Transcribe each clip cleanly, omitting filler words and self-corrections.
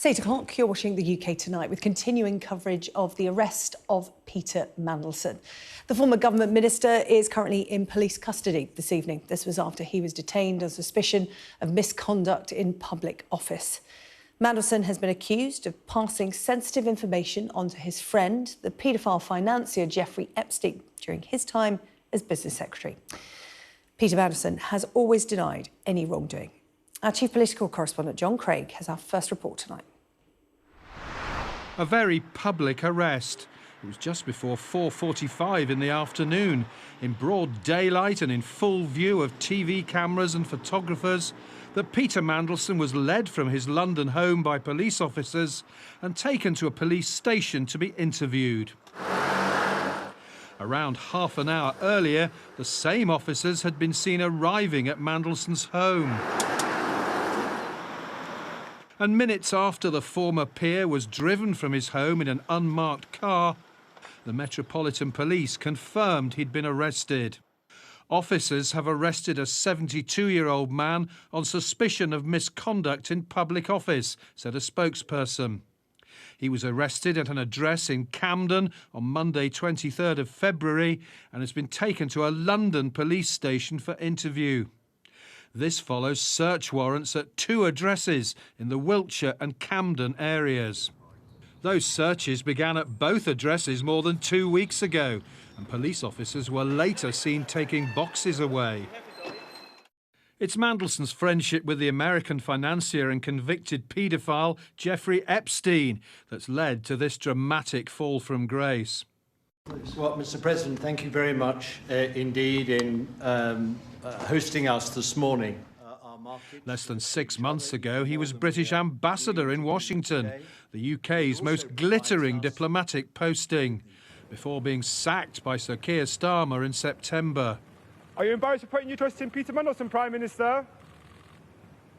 It's 8 o'clock. You're watching the UK Tonight with continuing coverage of the arrest of Peter Mandelson. The former government minister is currently in police custody this evening. This was after he was detained on suspicion of misconduct in public office. Mandelson has been accused of passing sensitive information onto his friend, the paedophile financier Jeffrey Epstein, during his time as business secretary. Peter Mandelson has always denied any wrongdoing. Our chief political correspondent John Craig has our first report tonight. A very public arrest. It was just before 4:45 in the afternoon, in broad daylight and in full view of TV cameras and photographers, that Peter Mandelson was led from his London home by police officers and taken to a police station to be interviewed. Around half an hour earlier, the same officers had been seen arriving at Mandelson's home. And minutes after the former peer was driven from his home in an unmarked car, the Metropolitan Police confirmed he'd been arrested. Officers have arrested a 72-year-old man on suspicion of misconduct in public office, said a spokesperson. He was arrested at an address in Camden on Monday, 23rd of February, and has been taken to a London police station for interview. This follows search warrants at 2 addresses in the Wiltshire and Camden areas. Those searches began at both addresses more than 2 weeks ago, and police officers were later seen taking boxes away. It's Mandelson's friendship with the American financier and convicted paedophile Jeffrey Epstein that's led to this dramatic fall from grace. Well, Mr. President, thank you very much indeed in hosting us this morning. Less than 6 months ago, he was British ambassador in Washington, the UK's most glittering diplomatic posting, before being sacked by Sir Keir Starmer in September. Are you embarrassed for putting your trust in Peter Mandelson, Prime Minister?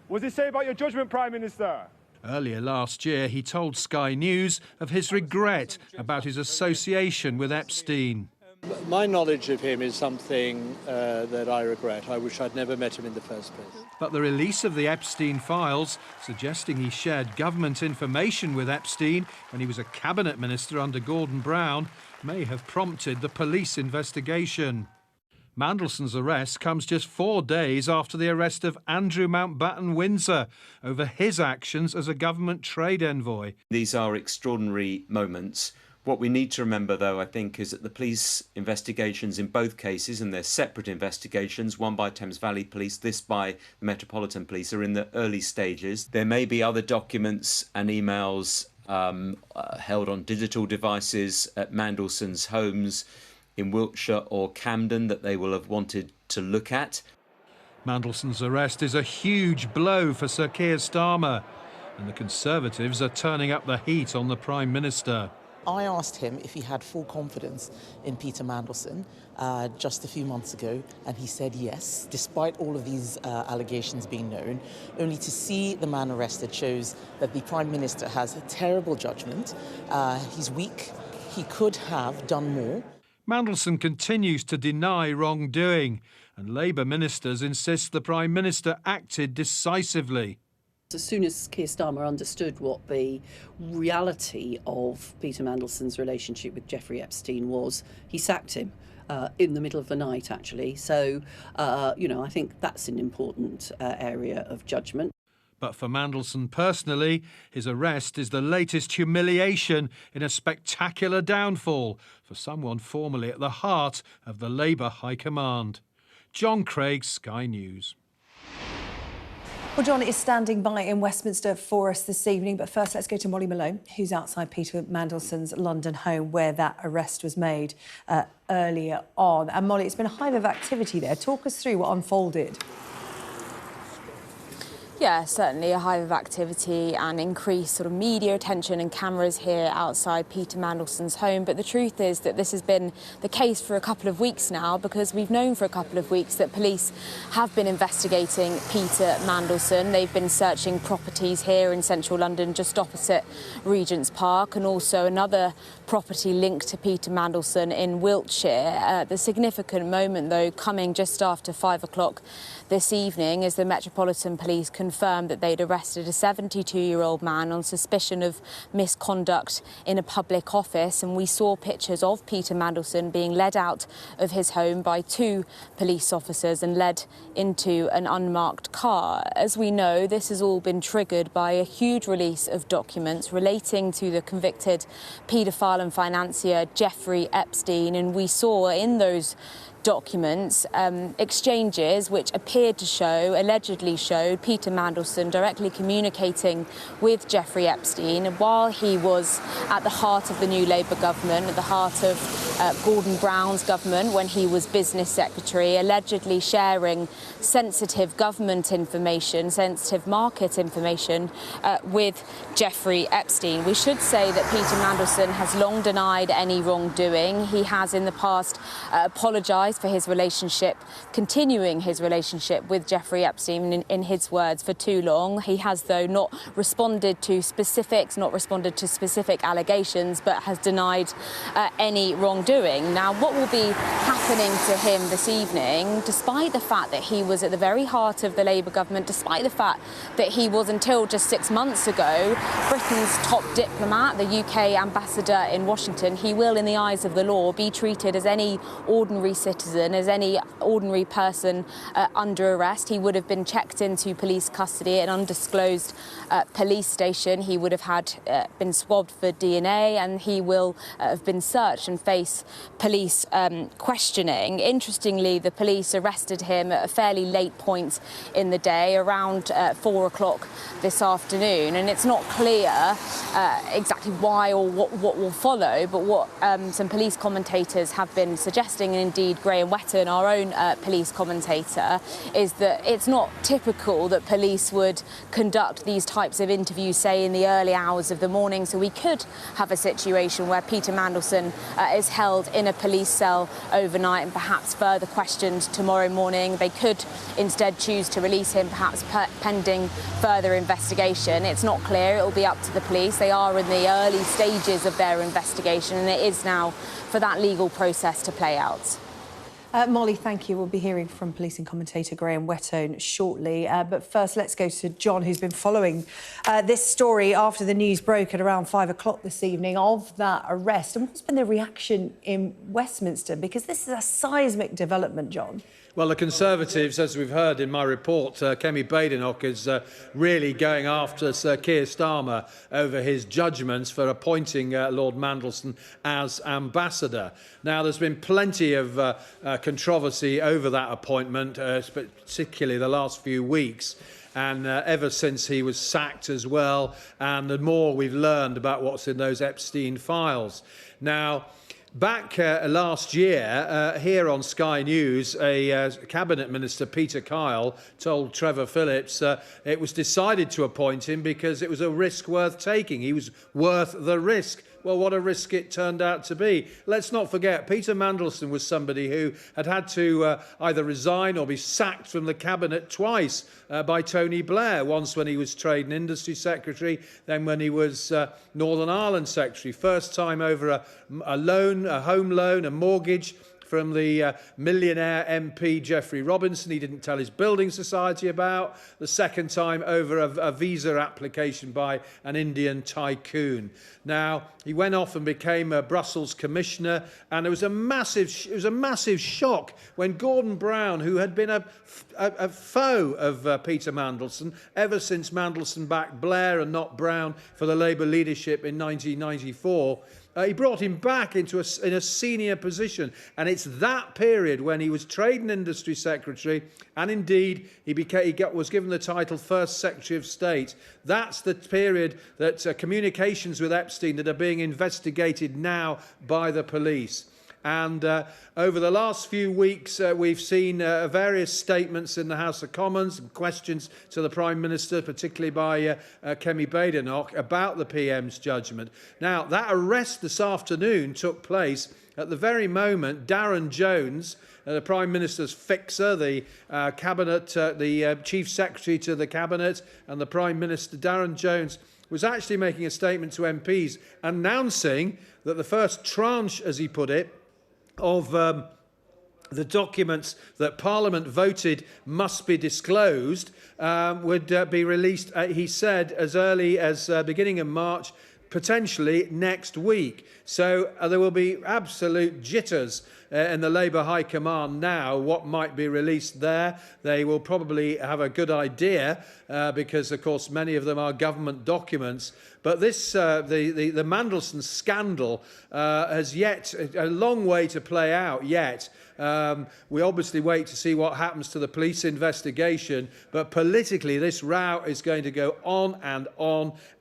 What does it say about your judgment, Prime Minister? Earlier last year, he told Sky News of his regret about his association with Epstein. My knowledge of him is something that I regret. I wish I'd never met him in the first place. But the release of the Epstein files, suggesting he shared government information with Epstein when he was a cabinet minister under Gordon Brown, may have prompted the police investigation. Mandelson's arrest comes just 4 days after the arrest of Andrew Mountbatten Windsor over his actions as a government trade envoy. These are extraordinary moments. What we need to remember, though, I think, is that the police investigations in both cases, and they're separate investigations, one by Thames Valley Police, this by the Metropolitan Police, are in the early stages. There may be other documents and emails held on digital devices at Mandelson's homes in Wiltshire or Camden that they will have wanted to look at. Mandelson's arrest is a huge blow for Sir Keir Starmer, and the Conservatives are turning up the heat on the Prime Minister. I asked him if he had full confidence in Peter Mandelson just a few months ago, and he said yes, despite all of these allegations being known. Only to see the man arrested shows that the Prime Minister has a terrible judgment. He's weak. He could have done more. Mandelson continues to deny wrongdoing, and Labour ministers insist the Prime Minister acted decisively. As soon as Keir Starmer understood what the reality of Peter Mandelson's relationship with Jeffrey Epstein was, he sacked him in the middle of the night, actually. So, I think that's an important area of judgment. But for Mandelson personally, his arrest is the latest humiliation in a spectacular downfall for someone formerly at the heart of the Labour High Command. John Craig, Sky News. Well, John is standing by in Westminster for us this evening. But first, let's go to Molly Malone, who's outside Peter Mandelson's London home where that arrest was made earlier on. And Molly, it's been a hive of activity there. Talk us through what unfolded. Yeah, certainly a hive of activity and increased sort of media attention and cameras here outside Peter Mandelson's home. But the truth is that this has been the case for a couple of weeks now, because we've known for a couple of weeks that police have been investigating Peter Mandelson. They've been searching properties here in central London just opposite Regent's Park, and also another property linked to Peter Mandelson in Wiltshire. The significant moment, though, coming just after 5 o'clock this evening as the Metropolitan Police confirmed that they'd arrested a 72-year-old man on suspicion of misconduct in a public office. And we saw pictures of Peter Mandelson being led out of his home by 2 police officers and led into an unmarked car. As we know, this has all been triggered by a huge release of documents relating to the convicted paedophile and financier Jeffrey Epstein. And we saw in those documents exchanges which appeared to show, allegedly showed, Peter Mandelson directly communicating with Jeffrey Epstein while he was at the heart of the new Labour government, at the heart of Gordon Brown's government when he was business secretary, allegedly sharing sensitive government information, sensitive market information with Jeffrey Epstein. We should say that Peter Mandelson has long denied any wrongdoing. He has in the past apologised for his relationship, continuing his relationship with Jeffrey Epstein, in his words, for too long. He has, though, not responded to specifics, not responded to specific allegations, but has denied any wrongdoing. Now, what will be happening to him this evening, despite the fact that he was at the very heart of the Labour government, despite the fact that he was, until just 6 months ago, Britain's top diplomat, the UK ambassador in Washington, he will, in the eyes of the law, be treated as any ordinary citizen, as any ordinary person under arrest. He would have been checked into police custody at an undisclosed police station. He would have had been swabbed for DNA, and he will have been searched and face police questioning. Interestingly, the police arrested him at a fairly late point in the day, around 4 o'clock this afternoon, and it's not clear exactly why or what will follow, but what some police commentators have been suggesting, and indeed Graham Wetton, our own police commentator, is that it's not typical that police would conduct these types of interviews, say, in the early hours of the morning. So we could have a situation where Peter Mandelson is held in a police cell overnight and perhaps further questioned tomorrow morning. They could instead choose to release him, perhaps pending further investigation. It's not clear. It will be up to the police. They are in the early stages of their investigation, and it is now for that legal process to play out. Molly, thank you. We'll be hearing from policing commentator Graham Wetton shortly. But first, let's go to John, who's been following this story after the news broke at around 5 o'clock this evening of that arrest. And what's been the reaction in Westminster? Because this is a seismic development, John. Well, the Conservatives, as we've heard in my report, Kemi Badenoch is really going after Sir Keir Starmer over his judgments for appointing Lord Mandelson as ambassador. Now, there's been plenty of controversy over that appointment, particularly the last few weeks. And ever since he was sacked as well, and the more we've learned about what's in those Epstein files. Now, back last year, here on Sky News, a Cabinet Minister, Peter Kyle, told Trevor Phillips it was decided to appoint him because it was a risk worth taking. He was worth the risk. Well, what a risk it turned out to be. Let's not forget, Peter Mandelson was somebody who had to either resign or be sacked from the cabinet twice by Tony Blair, once when he was Trade and Industry Secretary, then when he was Northern Ireland Secretary. First time over a loan, a home loan, a mortgage from the millionaire MP Geoffrey Robinson he didn't tell his building society about. The second time over a visa application by an Indian tycoon. Now, he went off and became a Brussels commissioner, and it was a massive shock when Gordon Brown, who had been a foe of Peter Mandelson ever since Mandelson backed Blair and not Brown for the Labour leadership in 1994, he brought him back in a senior position, and it's that period when he was Trade and Industry Secretary, and indeed he was given the title First Secretary of State. That's the period that communications with Epstein that are being investigated now by the police. And over the last few weeks, we've seen various statements in the House of Commons and questions to the Prime Minister, particularly by Kemi Badenoch, about the PM's judgment. Now, that arrest this afternoon took place at the very moment, Darren Jones, the Prime Minister's fixer, the cabinet, the Chief Secretary to the Cabinet, and the Prime Minister, Darren Jones, was actually making a statement to MPs announcing that the first tranche, as he put it, of the documents that Parliament voted must be disclosed would be released, he said, as early as beginning of March, potentially next week. So there will be absolute jitters in the Labour High Command now what might be released there. They will probably have a good idea because, of course, many of them are government documents. But this, the Mandelson scandal has yet a long way to play out yet. We obviously wait to see what happens to the police investigation, but politically this row is going to go on,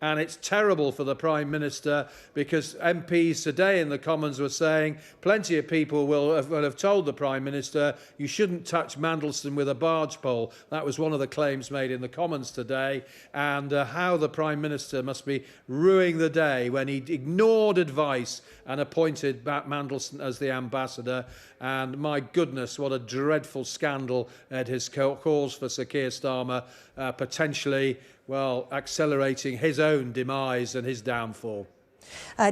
and it's terrible for the Prime Minister because MPs today in the Commons were saying plenty of people will have told the Prime Minister you shouldn't touch Mandelson with a barge pole. That was one of the claims made in the Commons today, and how the Prime Minister must be ruining the day when he ignored advice and appointed Mandelson as the ambassador. And my goodness, what a dreadful scandal it has caused for Sir Keir Starmer, potentially, well, accelerating his own demise and his downfall.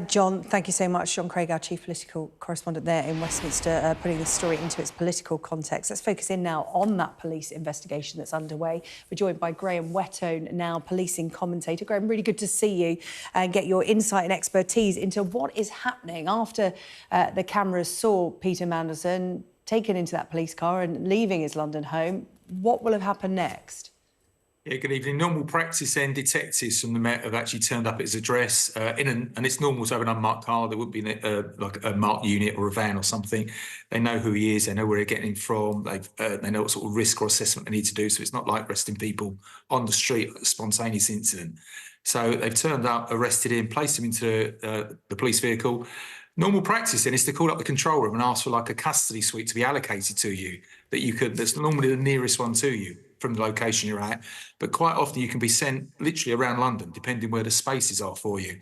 John, thank you so much. John Craig, our chief political correspondent there in Westminster, putting this story into its political context. Let's focus in now on that police investigation that's underway. We're joined by Graham Whettone, now policing commentator. Graham, really good to see you and get your insight and expertise into what is happening after the cameras saw Peter Mandelson taken into that police car and leaving his London home. What will have happened next? Yeah, good evening. Normal practice then, detectives from the Met have actually turned up at his address and it's normal to have an unmarked car. There would be like a marked unit or a van or something. They know who he is. They know where they're getting him from. They know what sort of risk or assessment they need to do. So it's not like arresting people on the street, a spontaneous incident. So they've turned up, arrested him, placed him into the police vehicle. Normal practice then is to call up the control room and ask for like a custody suite to be allocated to you that's normally the nearest one to you from the location you're at. But quite often you can be sent literally around London, depending where the spaces are for you.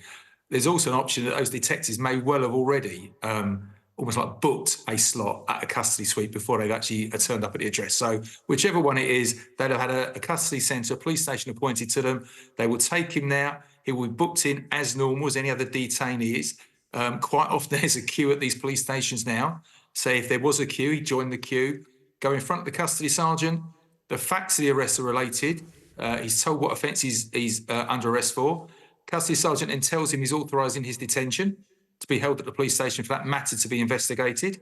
There's also an option that those detectives may well have already almost like booked a slot at a custody suite before they've actually turned up at the address. So whichever one it is, they'll have had a custody centre, a police station appointed to them. They will take him there. He will be booked in as normal as any other detainee is. Quite often there's a queue at these police stations now. So if there was a queue, he'd join the queue, go in front of the custody sergeant. The facts of the arrest are related. He's told what offence he's under arrest for. Custody sergeant then tells him he's authorising his detention to be held at the police station for that matter to be investigated.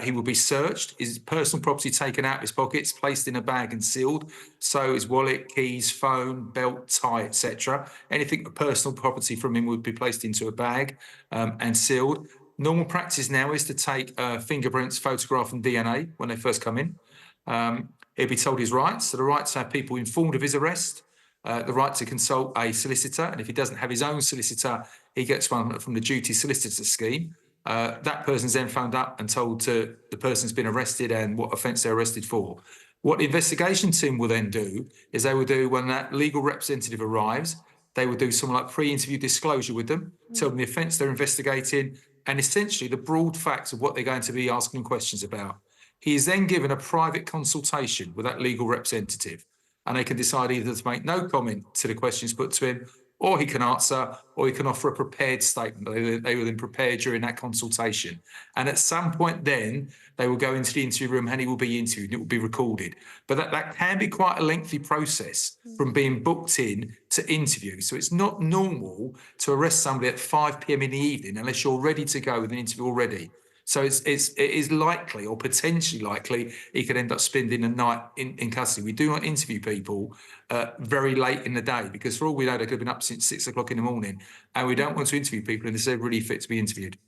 He will be searched, his personal property taken out of his pockets, placed in a bag and sealed. So his wallet, keys, phone, belt, tie, etc. Anything personal property from him would be placed into a bag and sealed. Normal practice now is to take fingerprints, photograph and DNA when they first come in. He'll be told his rights. So the right to have people informed of his arrest, the right to consult a solicitor. And if he doesn't have his own solicitor, he gets one from the duty solicitor scheme. That person's then phoned up and told the person's been arrested and what offence they're arrested for. What the investigation team will then do is they will do, when that legal representative arrives, they will do some like pre-interview disclosure with them, tell them the offence they're investigating, and essentially the broad facts of what they're going to be asking questions about. He is then given a private consultation with that legal representative, and they can decide either to make no comment to the questions put to him, or he can answer, or he can offer a prepared statement. They will then prepare during that consultation. And at some point then, they will go into the interview room and he will be interviewed and it will be recorded. But that can be quite a lengthy process from being booked in to interview. So it's not normal to arrest somebody at 5 p.m. in the evening unless you're ready to go with an interview already. So it is likely or potentially likely he could end up spending a night in custody. We do not interview people very late in the day because for all we know, they could have been up since 6 o'clock in the morning. And we don't want to interview people unless they're really fit to be interviewed.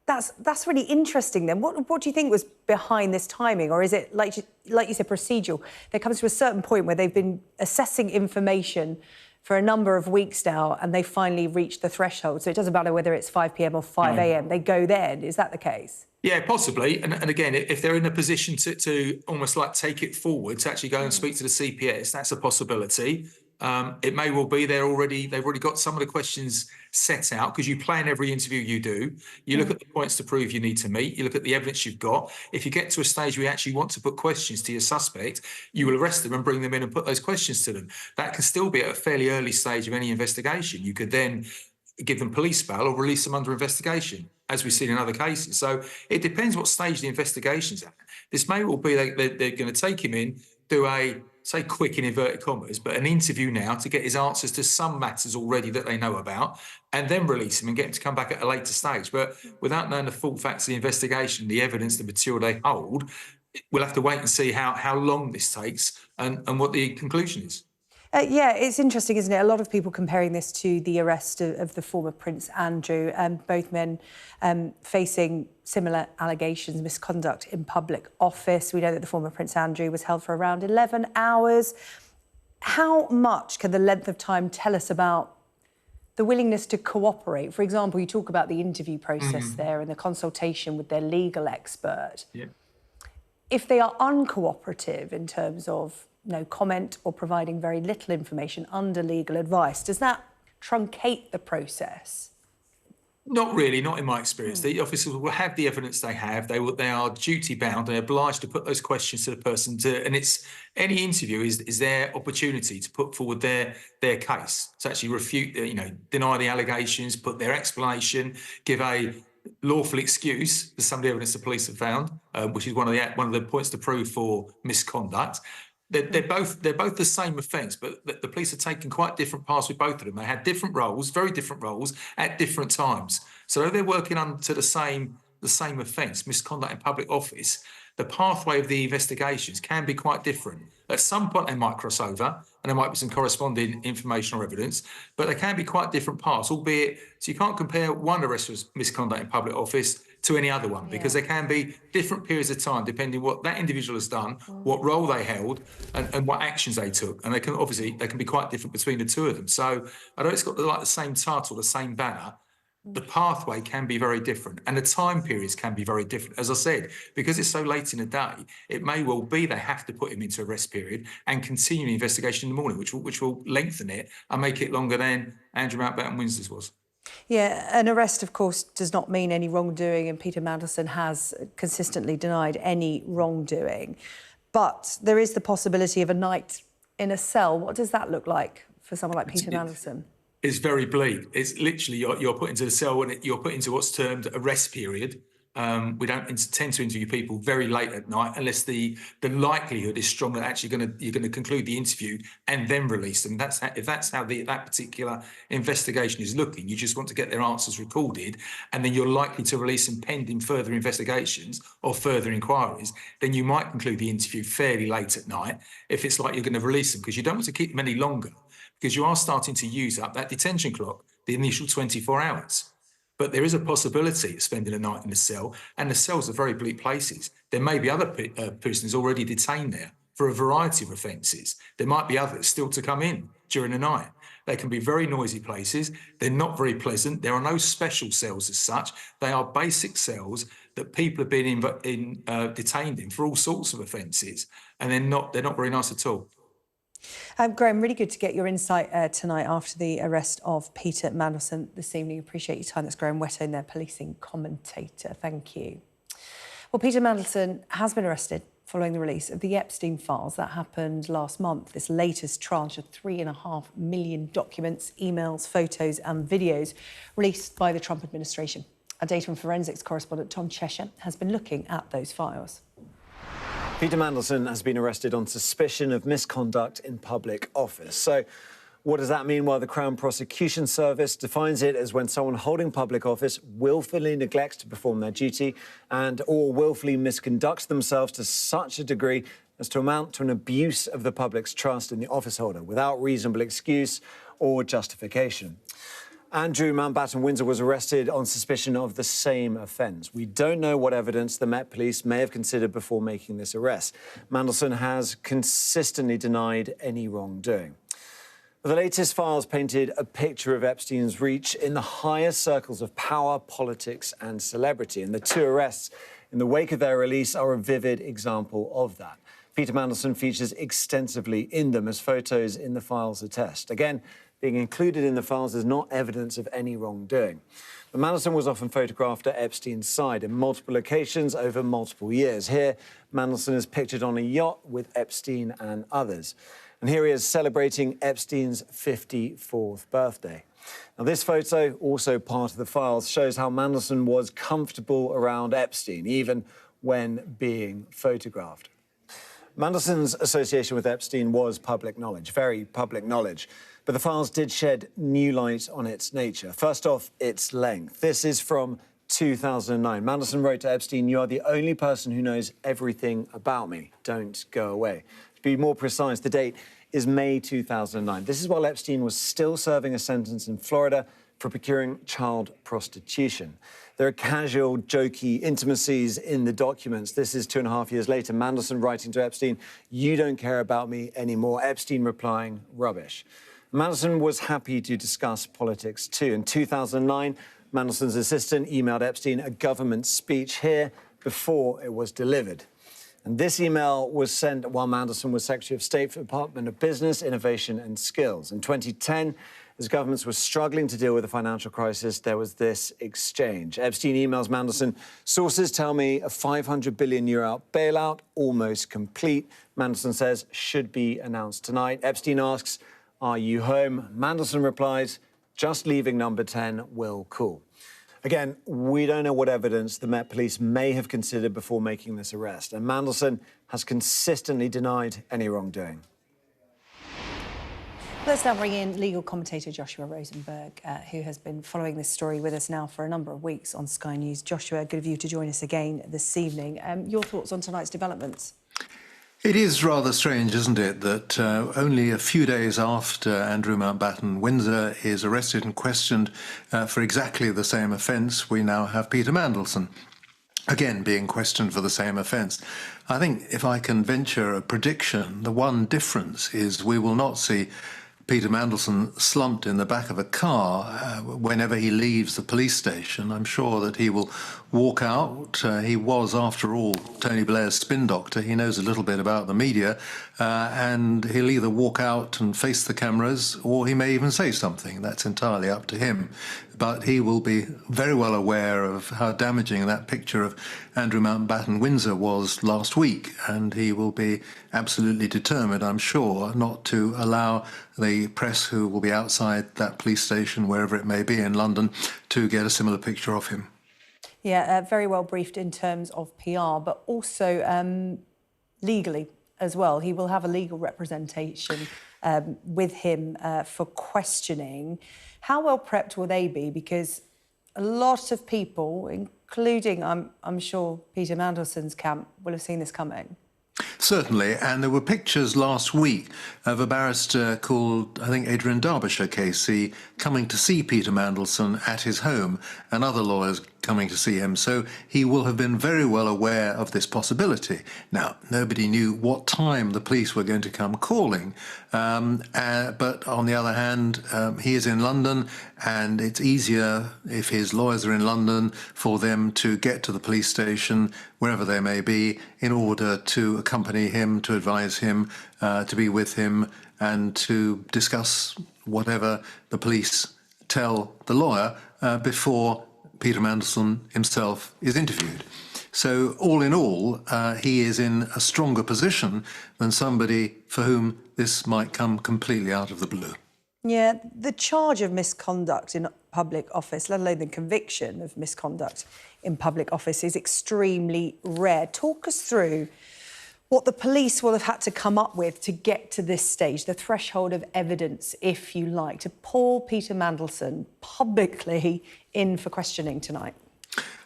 That's really interesting then. What do you think was behind this timing? Or is it, like you said, procedural? There comes to a certain point where they've been assessing information for a number of weeks now and they finally reached the threshold. So it doesn't matter whether it's 5 p.m. or 5 a.m. They go then. Is that the case? Yeah, possibly. And again, if they're in a position to almost like take it forward, to actually go and speak to the CPS, that's a possibility. It may well be they've already got some of the questions set out, because you plan every interview you do. You look at the points to prove you need to meet. You look at the evidence you've got. If you get to a stage where you actually want to put questions to your suspect, you will arrest them and bring them in and put those questions to them. That can still be at a fairly early stage of any investigation. You could then give them police bail or release them under investigation, as we've seen in other cases. So it depends what stage the investigation's at. This may well be they're going to take him in, do a, say, quick in inverted commas, but an interview now to get his answers to some matters already that they know about, and then release him and get him to come back at a later stage. But without knowing the full facts of the investigation, the evidence, the material they hold, we'll have to wait and see how long this takes and what the conclusion is. Yeah, it's interesting, isn't it? A lot of people comparing this to the arrest of the former Prince Andrew, both men facing similar allegations, misconduct in public office. We know that the former Prince Andrew was held for around 11 hours. How much can the length of time tell us about the willingness to cooperate? For example, you talk about the interview process there and the consultation with their legal expert. Yeah. If they are uncooperative in terms of no comment or providing very little information under legal advice, does that truncate the process? Not really, not in my experience. The officers will have the evidence they have. They are duty bound. They're obliged to put those questions to the person. And it's any interview is their opportunity to put forward their case, to actually refute, deny the allegations, put their explanation, give a lawful excuse for some of the evidence the police have found, which is one of the points to prove for misconduct. They're both the same offence, but the police are taking quite different paths with both of them. They had different roles, very different roles at different times. So though they're working under the same offence, misconduct in public office, the pathway of the investigations can be quite different. At some point they might cross over and there might be some corresponding information or evidence, but they can be quite different paths, albeit, so you can't compare one arrest for misconduct in public office to any other one, because there can be different periods of time depending what that individual has done, what role they held, and what actions they took. And they can be quite different between the two of them. So although it's got the same title, the same banner, the pathway can be very different and the time periods can be very different. As I said, because it's so late in the day, it may well be they have to put him into a rest period and continue the investigation in the morning, which will lengthen it and make it longer than Andrew Mountbatten Winsler's was. Yeah, an arrest, of course, does not mean any wrongdoing, and Peter Mandelson has consistently denied any wrongdoing. But there is the possibility of a night in a cell. What does that look like for someone like Peter Mandelson? It's very bleak. It's literally you're put into the cell and you're put into what's termed a rest period. We don't tend to interview people very late at night unless the likelihood is strong that actually you're going to conclude the interview and then release them. If that's how that particular investigation is looking, you just want to get their answers recorded, and then you're likely to release them pending further investigations or further inquiries. Then you might conclude the interview fairly late at night if it's like you're going to release them, because you don't want to keep them any longer, because you are starting to use up that detention clock, the initial 24 hours. But there is a possibility of spending a night in the cell, and the cells are very bleak places. There may be other prisoners already detained there for a variety of offences. There might be others still to come in during the night. They can be very noisy places. They're not very pleasant. There are no special cells as such. They are basic cells that people have been detained in for all sorts of offences, and they're not very nice at all. Graham, really good to get your insight tonight after the arrest of Peter Mandelson this evening. Appreciate your time. That's Graham Wetton, their policing commentator. Thank you. Well, Peter Mandelson has been arrested following the release of the Epstein files. That happened last month. This latest tranche of 3.5 million documents, emails, photos and videos released by the Trump administration. Our data and forensics correspondent Tom Cheshire has been looking at those files. Peter Mandelson has been arrested on suspicion of misconduct in public office. So what does that mean? Well, the Crown Prosecution Service defines it as when someone holding public office willfully neglects to perform their duty or willfully misconducts themselves to such a degree as to amount to an abuse of the public's trust in the office holder without reasonable excuse or justification. Andrew Mountbatten Windsor was arrested on suspicion of the same offence. We don't know what evidence the Met Police may have considered before making this arrest. Mandelson has consistently denied any wrongdoing. The latest files painted a picture of Epstein's reach in the highest circles of power, politics and celebrity, and the two arrests in the wake of their release are a vivid example of that. Peter Mandelson features extensively in them, as photos in the files attest. Again, being included in the files is not evidence of any wrongdoing. But Mandelson was often photographed at Epstein's side in multiple locations over multiple years. Here, Mandelson is pictured on a yacht with Epstein and others. And here he is celebrating Epstein's 54th birthday. Now, this photo, also part of the files, shows how Mandelson was comfortable around Epstein, even when being photographed. Mandelson's association with Epstein was public knowledge, very public knowledge. But the files did shed new light on its nature. First off, its length. This is from 2009. Mandelson wrote to Epstein, "You are the only person who knows everything about me. Don't go away." To be more precise, the date is May 2009. This is while Epstein was still serving a sentence in Florida for procuring child prostitution. There are casual, jokey intimacies in the documents. This is 2.5 years later. Mandelson writing to Epstein, "You don't care about me anymore." Epstein replying, "Rubbish." Mandelson was happy to discuss politics too. In 2009, Mandelson's assistant emailed Epstein a government speech here before it was delivered. And this email was sent while Mandelson was Secretary of State for the Department of Business, Innovation and Skills. In 2010, as governments were struggling to deal with the financial crisis, there was this exchange. Epstein emails Mandelson, "Sources tell me a €500 billion bailout, almost complete." Mandelson says, "Should be announced tonight." Epstein asks, "Are you home?" Mandelson replies, "Just leaving number 10, will call." Again, we don't know what evidence the Met Police may have considered before making this arrest, and Mandelson has consistently denied any wrongdoing. Let's now bring in legal commentator Joshua Rosenberg, who has been following this story with us now for a number of weeks on Sky News. Joshua, good of you to join us again this evening. Your thoughts on tonight's developments? It is rather strange, isn't it, that only a few days after Andrew Mountbatten Windsor is arrested and questioned for exactly the same offence, we now have Peter Mandelson, again being questioned for the same offence. I think if I can venture a prediction, the one difference is we will not see Peter Mandelson slumped in the back of a car whenever he leaves the police station. I'm sure that he will walk out. He was, after all, Tony Blair's spin doctor. He knows a little bit about the media, and he'll either walk out and face the cameras, or he may even say something. That's entirely up to him. But he will be very well aware of how damaging that picture of Andrew Mountbatten Windsor was last week, and he will be absolutely determined, I'm sure, not to allow the press who will be outside that police station, wherever it may be in London, to get a similar picture of him. Yeah, very well briefed in terms of PR, but also legally as well. He will have a legal representation with him for questioning. How well prepped will they be? Because a lot of people, including, I'm sure, Peter Mandelson's camp, will have seen this coming. Certainly, and there were pictures last week of a barrister called, I think, Adrian Derbyshire-Casey coming to see Peter Mandelson at his home, and other lawyers coming to see him. So he will have been very well aware of this possibility. Now, nobody knew what time the police were going to come calling, but on the other hand, he is in London, and it's easier if his lawyers are in London for them to get to the police station, wherever they may be, in order to accompany him, to advise him, to be with him, and to discuss whatever the police tell the lawyer before Peter Mandelson himself is interviewed. So all in all, he is in a stronger position than somebody for whom this might come completely out of the blue. Yeah, the charge of misconduct in public office, let alone the conviction of misconduct in public office, is extremely rare. Talk us through what the police will have had to come up with to get to this stage, the threshold of evidence, if you like, to pull Peter Mandelson publicly in for questioning tonight.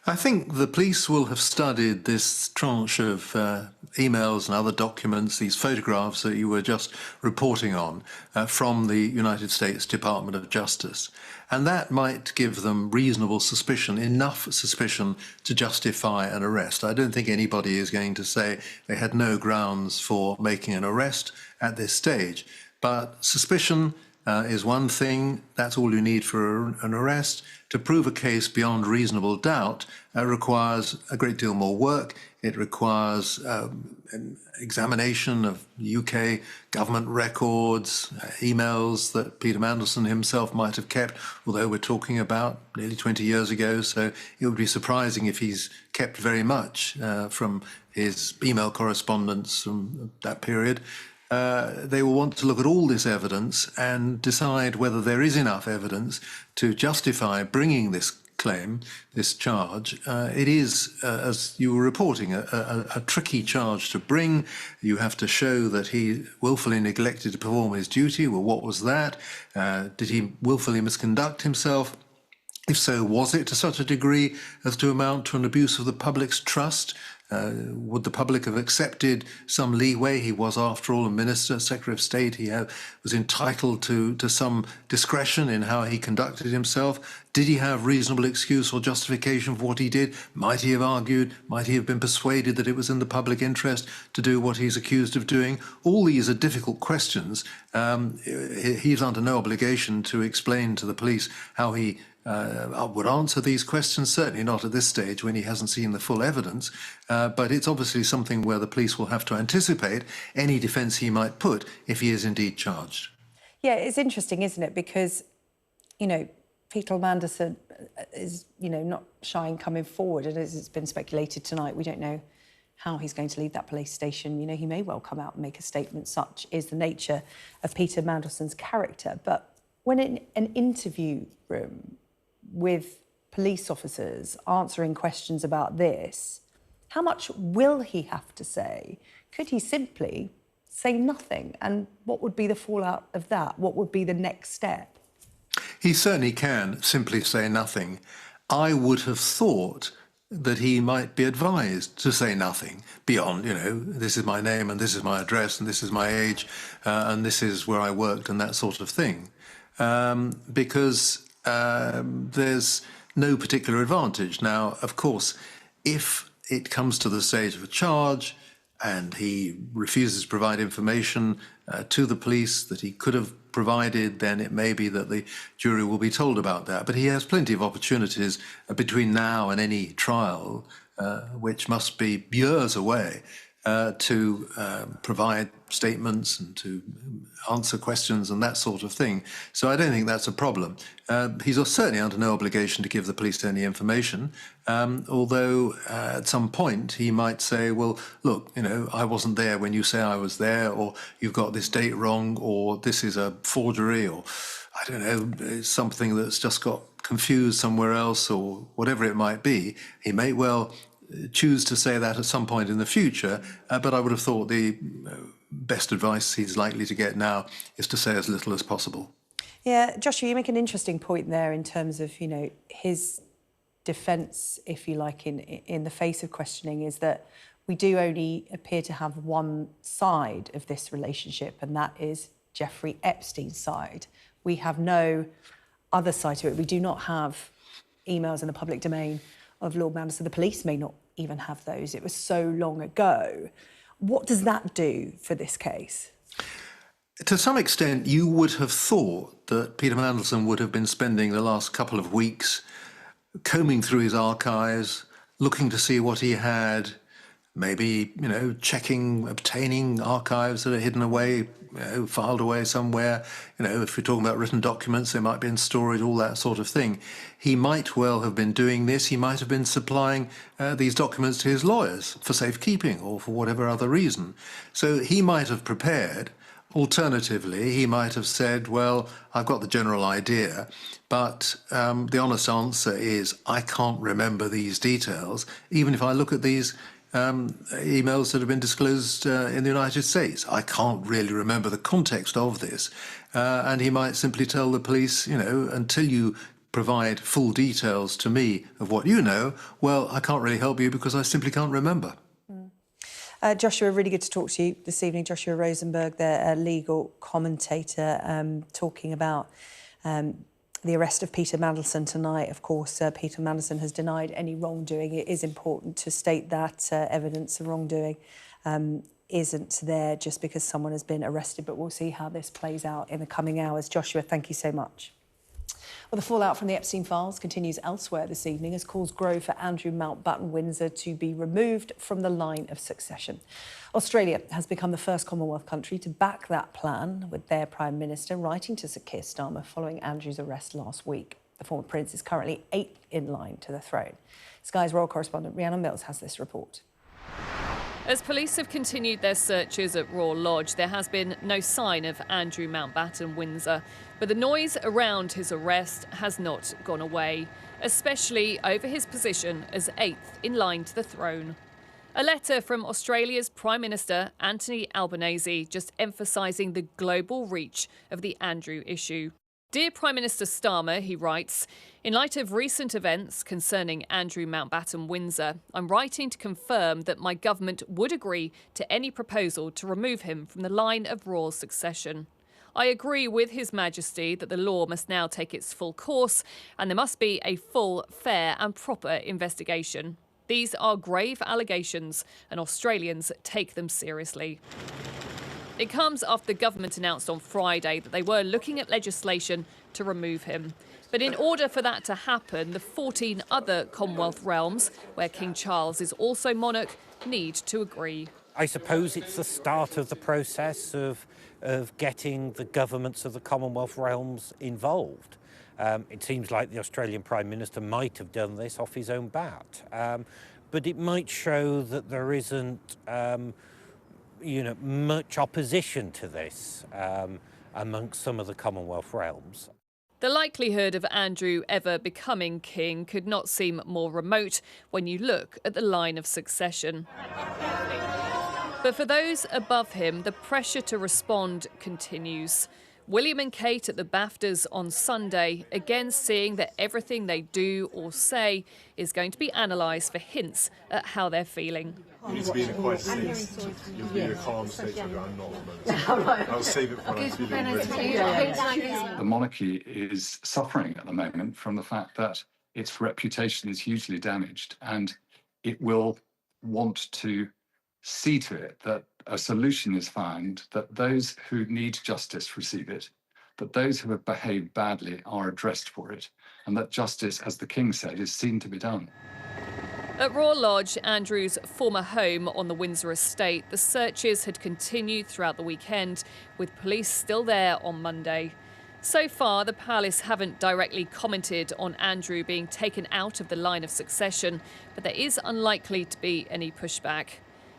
I think the police will have studied this tranche of emails and other documents, these photographs that you were just reporting on from the United States Department of Justice. And that might give them reasonable suspicion, enough suspicion to justify an arrest. I don't think anybody is going to say they had no grounds for making an arrest at this stage. But suspicion is one thing. That's all you need for an arrest. To prove a case beyond reasonable doubt requires a great deal more work. It requires an examination of UK government records, emails that Peter Mandelson himself might have kept, although we're talking about nearly 20 years ago, so it would be surprising if he's kept very much from his email correspondence from that period. They will want to look at all this evidence and decide whether there is enough evidence to justify bringing this claim, this charge. It is, as you were reporting, a tricky charge to bring. You have to show that he willfully neglected to perform his duty. Well, what was that? Did he willfully misconduct himself? If so, was it to such a degree as to amount to an abuse of the public's trust? Would the public have accepted some leeway? He was, after all, a minister, Secretary of State. He was entitled to some discretion in how he conducted himself. Did he have reasonable excuse or justification for what he did? Might he have argued? Might he have been persuaded that it was in the public interest to do what he's accused of doing? All these are difficult questions. He's under no obligation to explain to the police how he would answer these questions, certainly not at this stage when he hasn't seen the full evidence, but it's obviously something where the police will have to anticipate any defence he might put if he is indeed charged. Yeah, it's interesting, isn't it? Because, you know, Peter Mandelson is, you know, not shy in coming forward, and as it's been speculated tonight, we don't know how he's going to leave that police station. You know, he may well come out and make a statement. Such is the nature of Peter Mandelson's character. But when in an interview room with police officers answering questions about this, how much will he have to say? Could he simply say nothing? And what would be the fallout of that? What would be the next step? He certainly can simply say nothing. I would have thought that he might be advised to say nothing beyond, you know, this is my name and this is my address and this is my age and this is where I worked and that sort of thing. Because there's no particular advantage. Now, of course, if it comes to the stage of a charge and he refuses to provide information to the police that he could have provided, then it may be that the jury will be told about that. But he has plenty of opportunities between now and any trial, which must be years away, to provide statements and to answer questions and that sort of thing. So I don't think that's a problem. He's certainly under no obligation to give the police any information, although at some point he might say, well, look, you know, I wasn't there when you say I was there, or you've got this date wrong, or this is a forgery, or I don't know, something that's just got confused somewhere else, or whatever it might be. He may well choose to say that at some point in the future, but I would have thought the best advice he's likely to get now is to say as little as possible. Yeah, Joshua, you make an interesting point there in terms of, you know, his defence, if you like, in the face of questioning, is that we do only appear to have one side of this relationship, and that is Jeffrey Epstein's side. We have no other side to it. We do not have emails in the public domain of Lord Mandelson. The police may not even have those. It was so long ago. What does that do for this case? To some extent, you would have thought that Peter Mandelson would have been spending the last couple of weeks combing through his archives, looking to see what he had, maybe, you know, checking, obtaining archives that are hidden away, you know, filed away somewhere. You know, if we're talking about written documents, they might be in storage, all that sort of thing. He might well have been doing this. He might have been supplying these documents to his lawyers for safekeeping or for whatever other reason. So he might have prepared. Alternatively, he might have said, well, I've got the general idea, but the honest answer is I can't remember these details, even if I look at these emails that have been disclosed in the United States. I can't really remember the context of this. And he might simply tell the police, you know, until you provide full details to me of what you know, well, I can't really help you because I simply can't remember. Joshua, really good to talk to you this evening. Joshua Rosenberg, the legal commentator, talking about the arrest of Peter Mandelson tonight. Of course, Peter Mandelson has denied any wrongdoing. It is important to state that evidence of wrongdoing isn't there just because someone has been arrested, but we'll see how this plays out in the coming hours. Joshua, thank you so much. Well, the fallout from the Epstein files continues elsewhere this evening as calls grow for Andrew Mountbatten Windsor to be removed from the line of succession. Australia has become the first Commonwealth country to back that plan, with their Prime Minister writing to Sir Keir Starmer following Andrew's arrest last week. The former Prince is currently 8th in line to the throne. Sky's royal correspondent Rhiannon Mills has this report. As police have continued their searches at Royal Lodge, there has been no sign of Andrew Mountbatten Windsor. But the noise around his arrest has not gone away, especially over his position as 8th in line to the throne. A letter from Australia's Prime Minister Anthony Albanese just emphasising the global reach of the Andrew issue. Dear Prime Minister Starmer, he writes, in light of recent events concerning Andrew Mountbatten Windsor, I'm writing to confirm that my government would agree to any proposal to remove him from the line of royal succession. I agree with His Majesty that the law must now take its full course and there must be a full, fair and proper investigation. These are grave allegations and Australians take them seriously. It comes after the government announced on Friday that they were looking at legislation to remove him. But in order for that to happen, the 14 other Commonwealth realms, where King Charles is also monarch, need to agree. I suppose it's the start of the process of getting the governments of the Commonwealth realms involved. It seems like the Australian Prime Minister might have done this off his own bat. But it might show that there isn't much opposition to this amongst some of the Commonwealth realms. The likelihood of Andrew ever becoming king could not seem more remote when you look at the line of succession. But for those above him, the pressure to respond continues. William and Kate at the BAFTAs on Sunday, again seeing that everything they do or say is going to be analysed for hints at how they're feeling. You need to be in a quiet state. You'll be in a calm state. I'm not at the moment. I'll save it when I'm feeling ready. The monarchy is suffering at the moment from the fact that its reputation is hugely damaged, and it will want to see to it that a solution is found, that those who need justice receive it, that those who have behaved badly are addressed for it, and that justice, as the King said, is seen to be done. At Royal Lodge, Andrew's former home on the Windsor estate, the searches had continued throughout the weekend, with police still there on Monday. So far, the palace haven't directly commented on Andrew being taken out of the line of succession, but there is unlikely to be any pushback.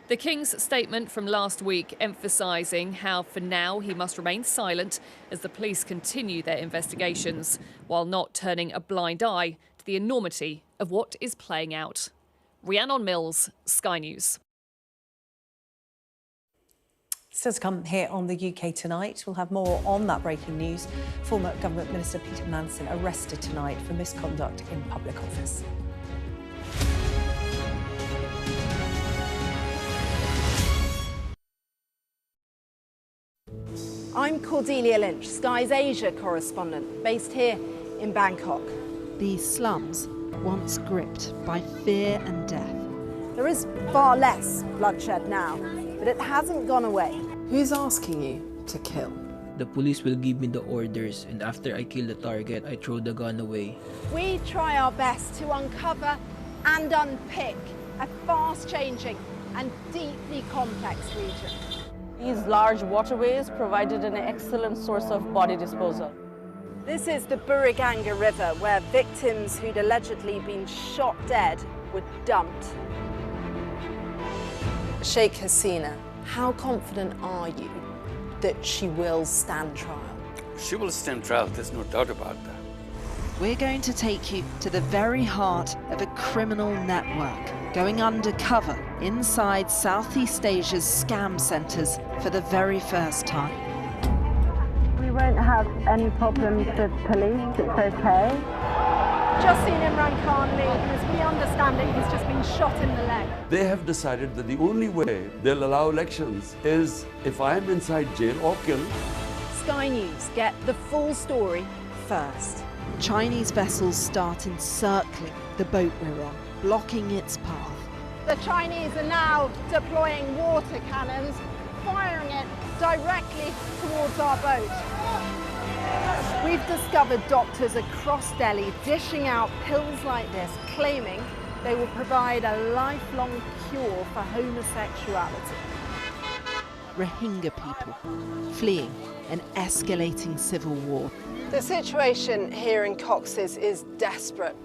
The King's statement from last week emphasising how for now he must remain silent as the police continue their investigations, while not turning a blind eye to the enormity of what is playing out. Rhiannon Mills, Sky News. Still to come here on the UK Tonight. We'll have more on that breaking news. Former Government Minister Peter Mandelson arrested tonight for misconduct in public office. I'm Cordelia Lynch, Sky's Asia correspondent, based here in Bangkok. These slums, once gripped by fear and death. There is far less bloodshed now, but it hasn't gone away. Who's asking you to kill? The police will give me the orders, and after I kill the target, I throw the gun away. We try our best to uncover and unpick a fast-changing and deeply complex region. These large waterways provided an excellent source of body disposal. This is the Buriganga River, where victims who'd allegedly been shot dead were dumped. Sheikh Hasina, how confident are you that she will stand trial? She will stand trial, there's no doubt about that. We're going to take you to the very heart of a criminal network, going undercover inside Southeast Asia's scam centres for the very first time. We won't have any problems with police, it's okay. Just seen Imran Khan leave, and as we understand it, he's just been shot in the leg. They have decided that the only way they'll allow elections is if I'm inside jail or killed. Sky News get the full story first. Chinese vessels start encircling the boat we're on, blocking its path. The Chinese are now deploying water cannons, firing it directly towards our boat. We've discovered doctors across Delhi dishing out pills like this, claiming they will provide a lifelong cure for homosexuality. Rohingya people fleeing an escalating civil war. The situation here in Cox's is desperate.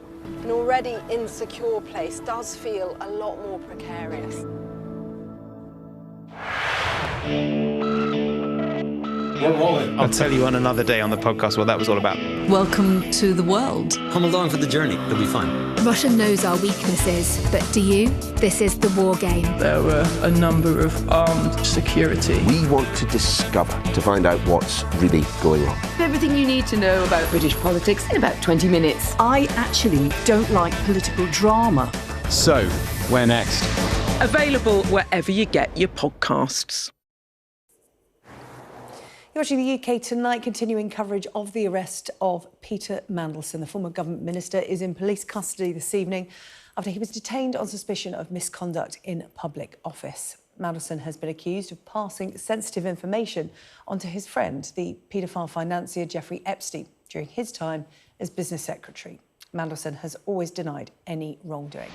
An already insecure place does feel a lot more precarious. We're rolling. I'll tell you on another day on the podcast what that was all about. Welcome to the world. Come along for the journey. It'll be fun. Russia knows our weaknesses, but do you? This is the war game. There were a number of armed security. We want to discover, to find out what's really going on. Everything you need to know about British politics in about 20 minutes. I actually don't like political drama. So, where next? Available wherever you get your podcasts. You're watching the UK Tonight, continuing coverage of the arrest of Peter Mandelson. The former government minister is in police custody this evening after he was detained on suspicion of misconduct in public office. Mandelson has been accused of passing sensitive information onto his friend, the paedophile financier Jeffrey Epstein, during his time as business secretary. Mandelson has always denied any wrongdoing.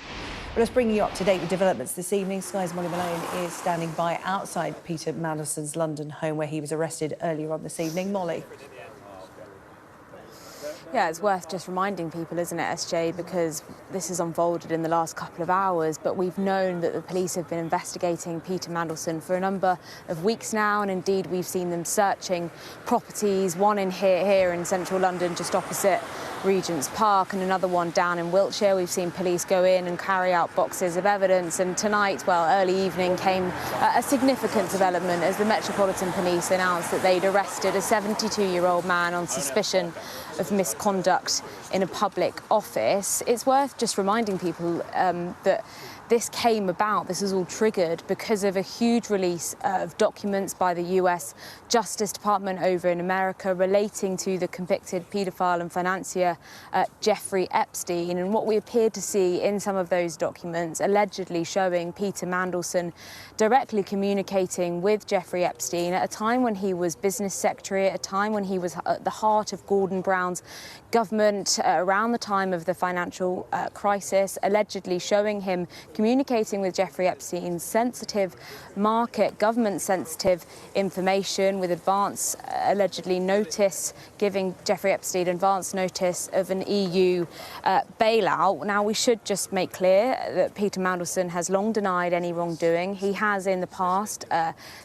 Well, let's bring you up to date with developments this evening. Sky's Molly Malone is standing by outside Peter Mandelson's London home where he was arrested earlier on this evening. Molly. Yeah, it's worth just reminding people, isn't it, SJ, because this has unfolded in the last couple of hours, but we've known that the police have been investigating Peter Mandelson for a number of weeks now, and indeed we've seen them searching properties, one in here in central London, just opposite Regent's Park, and another one down in Wiltshire. We've seen police go in and carry out boxes of evidence, and tonight, well, early evening came a significant development as the Metropolitan Police announced that they'd arrested a 72-year-old man on suspicion of misconduct in a public office. It's worth just reminding people that this came about, this was all triggered because of a huge release of documents by the US Justice Department over in America relating to the convicted paedophile and financier Jeffrey Epstein. And what we appeared to see in some of those documents allegedly showing Peter Mandelson directly communicating with Jeffrey Epstein at a time when he was business secretary, at a time when he was at the heart of Gordon Brown's government, around the time of the financial crisis, allegedly showing him communicating with Jeffrey Epstein sensitive market, government-sensitive information with advance, allegedly notice, giving Jeffrey Epstein advance notice of an EU bailout. Now, we should just make clear that Peter Mandelson has long denied any wrongdoing. He has in the past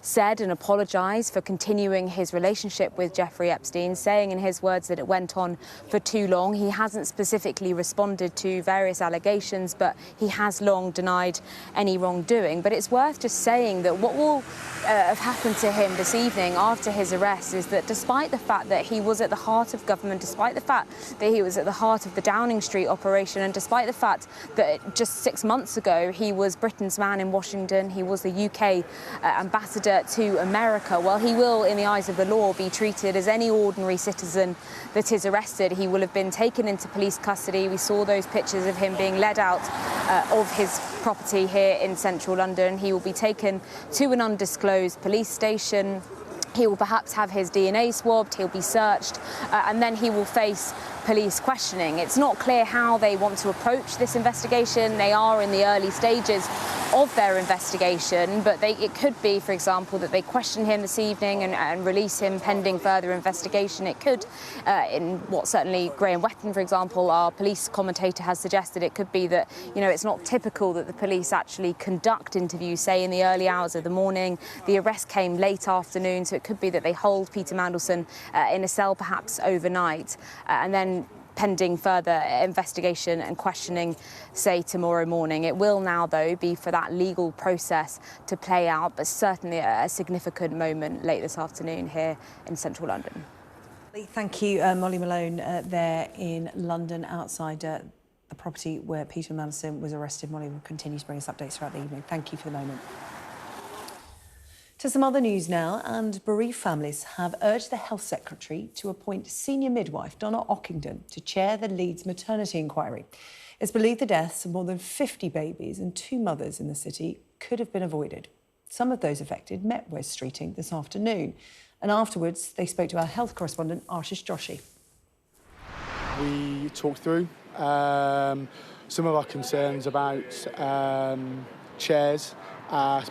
said and apologised for continuing his relationship with Jeffrey Epstein, saying in his words that it went on for too long. He hasn't specifically responded to various allegations, but he has long denied any wrongdoing. But it's worth just saying that what will have happened to him this evening after his arrest is that despite the fact that he was at the heart of government, despite the fact that he was at the heart of the Downing Street operation, and despite the fact that just 6 months ago he was Britain's man in Washington, he was the UK ambassador to America, well, he will, in the eyes of the law, be treated as any ordinary citizen that is arrested. He will have been taken into police custody. We saw those pictures of him being led out of his property here in central London. He will be taken to an undisclosed police station. He will perhaps have his DNA swabbed, he'll be searched, and then he will face police questioning. It's not clear how they want to approach this investigation. They are in the early stages of their investigation, but it could be, for example, that they question him this evening and release him pending further investigation. It could, in what certainly Graham Wetton, for example, our police commentator, has suggested, it could be that, you know, it's not typical that the police actually conduct interviews, say, in the early hours of the morning. The arrest came late afternoon, so it could be that they hold Peter Mandelson in a cell perhaps overnight, and then pending further investigation and questioning, say, tomorrow morning. It will now, though, be for that legal process to play out, but certainly a significant moment late this afternoon here in central London. Thank you, Molly Malone, there in London outside the property where Peter Mandelson was arrested. Molly will continue to bring us updates throughout the evening. Thank you for the moment. To some other news now, and bereaved families have urged the Health Secretary to appoint senior midwife Donna Ockington to chair the Leeds maternity inquiry. It's believed the deaths of more than 50 babies and 2 mothers in the city could have been avoided. Some of those affected met Wes Streeting this afternoon, and afterwards they spoke to our health correspondent Ashish Joshi. We talked through some of our concerns about chairs,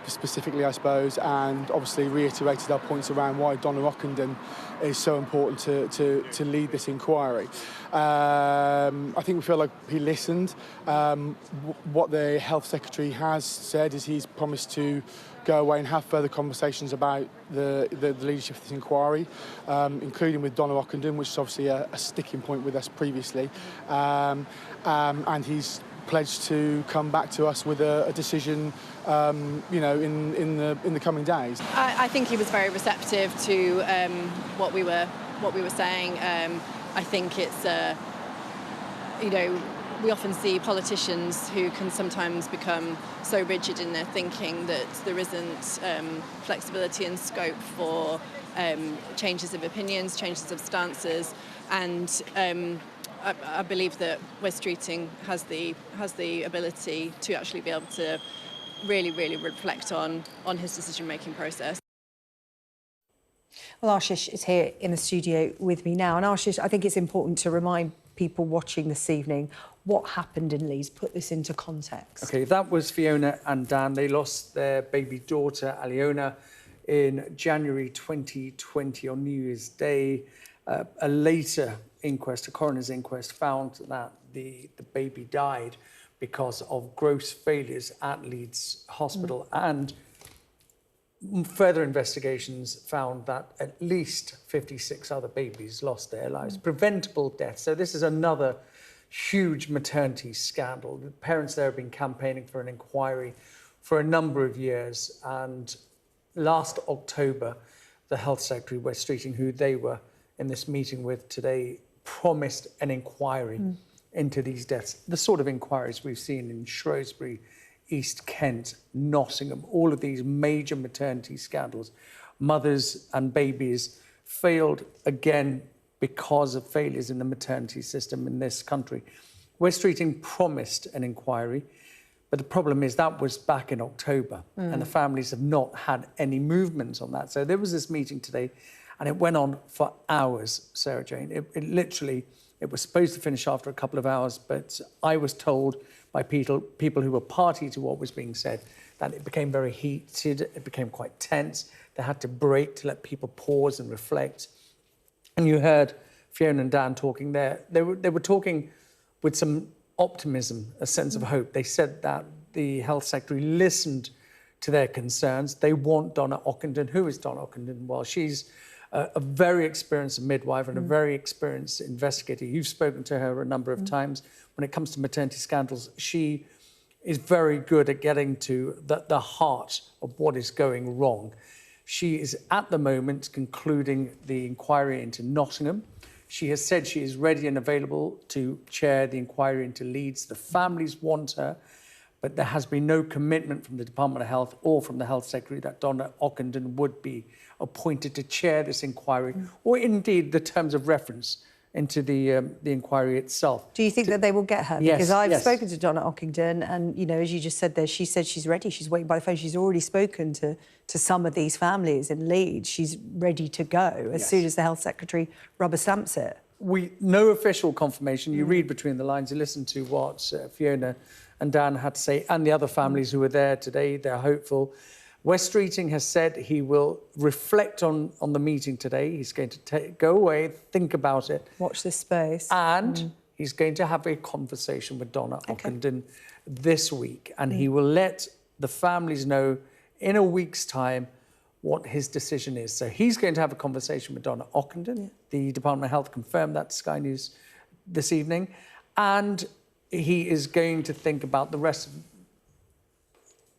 specifically, I suppose, and obviously reiterated our points around why Donna Ockington is so important to lead this inquiry. I think we feel like he listened. What the Health Secretary has said is he's promised to go away and have further conversations about the leadership of this inquiry, including with Donna Ockington, which is obviously a sticking point with us previously, and he's pledged to come back to us with a decision, you know, in the coming days. I think he was very receptive to what we were saying. I think it's you know, we often see politicians who can sometimes become so rigid in their thinking that there isn't flexibility and scope for changes of opinions, changes of stances, and I believe that Wes Streeting has the ability to actually be able to really reflect on his decision-making process. Well, Ashish is here in the studio with me now. And Ashish, I think it's important to remind people watching this evening what happened in Leeds. Put this into context. OK, that was Fiona and Dan. They lost their baby daughter, Aliona, in January 2020 on New Year's Day. A later inquest, a coroner's inquest, found that the baby died because of gross failures at Leeds Hospital. And further investigations found that at least 56 other babies lost their lives. Preventable deaths. So this is another huge maternity scandal. The parents there have been campaigning for an inquiry for a number of years. And last October, the Health Secretary, Wes Streeting, who they were in this meeting with today, promised an inquiry into these deaths. The sort of inquiries we've seen in Shrewsbury, East Kent, Nottingham, all of these major maternity scandals. Mothers and babies failed again because of failures in the maternity system in this country. Wes Streeting promised an inquiry, but the problem is that was back in October, and the families have not had any movement on that. So there was this meeting today, and it went on for hours, Sarah-Jane. It was supposed to finish after a couple of hours, but I was told by people who were party to what was being said that it became very heated, it became quite tense. They had to break to let people pause and reflect. And you heard Fiona and Dan talking there. They were talking with some optimism, a sense of hope. They said that the Health Secretary listened to their concerns. They want Donna Ockington. Who is Donna Ockington? Well, she's a very experienced midwife and a very experienced investigator. You've spoken to her a number of times. When it comes to maternity scandals, she is very good at getting to the heart of what is going wrong. She is at the moment concluding the inquiry into Nottingham. She has said she is ready and available to chair the inquiry into Leeds. The families want her, but there has been no commitment from the Department of Health or from the Health Secretary that Donna Ockington would be appointed to chair this inquiry, or indeed the terms of reference into the inquiry itself. Do you think that they will get her? Yes, Because I've yes. spoken to Donna Ockington, and, you know, as you just said there, she said she's ready. She's waiting by the phone. She's already spoken to some of these families in Leeds. She's ready to go as soon as the Health Secretary rubber stamps it. No official confirmation. You read between the lines. You listen to what Fiona and Dan had to say, and the other families who were there today. They're hopeful. Wes Streeting has said he will reflect on the meeting today. He's going to go away, think about it. Watch this space. And he's going to have a conversation with Donna Ockington this week. And he will let the families know in a week's time what his decision is. So he's going to have a conversation with Donna Ockington. The Department of Health confirmed that to Sky News this evening. And he is going to think about the rest of